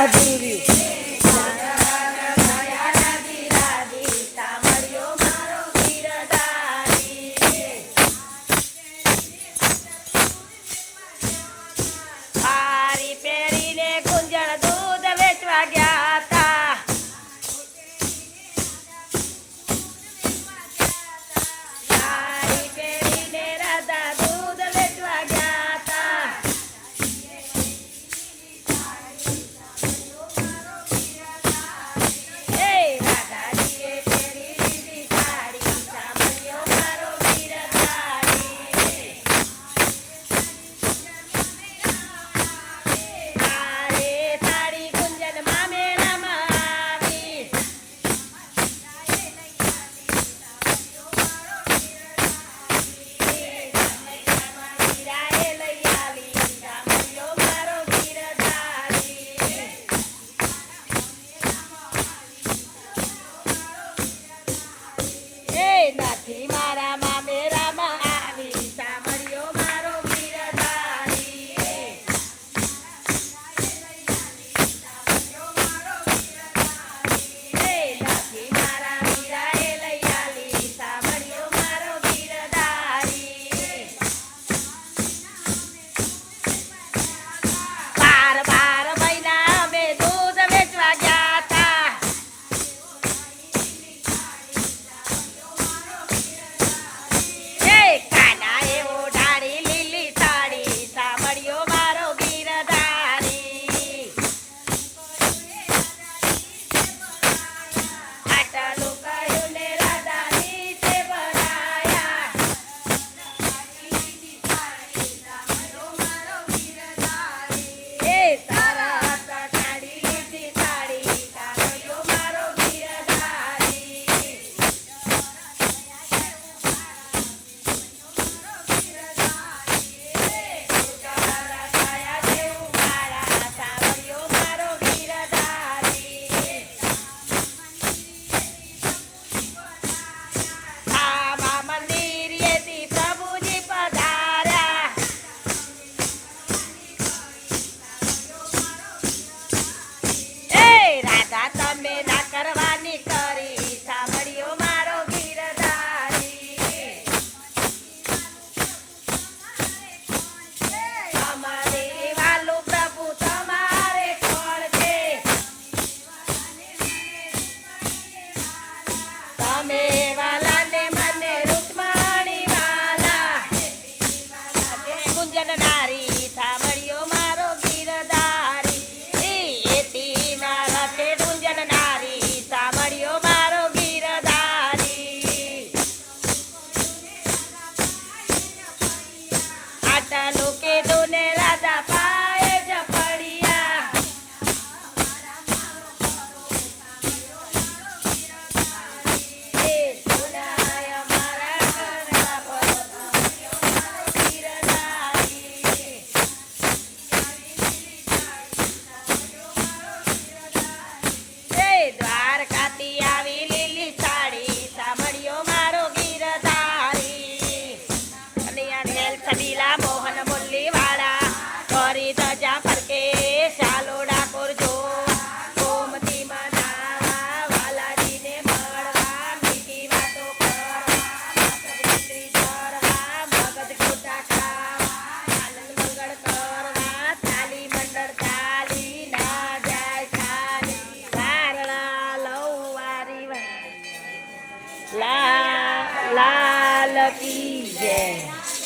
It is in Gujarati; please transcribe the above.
અધૂર્યું. હારી પહેરીને ગુંજણ દૂધ વેચવા ગયા તા. હારી પહેરીને રાધા દૂધ વેચવા ગયા તા. એ રાધાજીએ પહેરી લીધી સાડી, સાંભળ્યો મારો બિરદારી. તારે સાડી ગુંજનમાં મેળામાં આવી. વીરાએ લઈ આવી, સાંભળ્યો મારો બિરદારી. એ નથી મારા મામેરામાં આવી, સાંભળ્યો મારો બિરદારી. એ નથી મારા વીરાએ લઈ આવી, સાંભળ્યો મારો બિરદારી. બાર બાર મહિના અમે દૂધ વેચવા ગયા તા. એ કાનાએ ઓઢાડી લીલી સાડી, સાંભળ્યો મારો બિરદારી. આટલું કહ્યું ને રાધાની તે બનાયા. એ તારા હતા કાઢી લીધી સાડી, સાંભળ્યો મારો બિરદારી. તારા છાયા જેવું મારા, સાંભળ્યો મારો બિરદારી. આમાં મંદિરેથી પ્રભુજી પધાર્યા. એ રાધા તમે ના કરવાની કરી, સાંભળ્યો મારો બિરદારી. અમારે વાલું પ્રભુ તમારે કોણ છે? તમે વાલાને મને રૂકમણી વાલા. ગુંજન નારી, સાંભળ્યો મારો બિરદારી. એથી ના રથે ગુંજન નારી, સાંભળ્યો મારો બિરદારી. આટલું કીધું ને રાધા પાએ જ પડ્યા. એ સુનાય મારા ઘરના પર, સાંભળ્યો મારો બિરદારી. એ દ્વારકાથી આવી લીલી સાડી, સાંભળ્યો મારો બિરદારી. કનૈયા નેલ છબીલા મોહન મુરલીવાળા, કરી ધજા ફરકે ચાલો ડાકોર જો. ગોમતીમાં નાવા, વાલાજીને મળવા, મીઠી વાતો કરવા, મગજ કરવા, મગજ ખોટા ખાવા, આનંદ મંગળ કરવા, ચાલી મંડળ ચાલી ના જાય ખાલી. વારણા લઉવારી લાલ કી જય.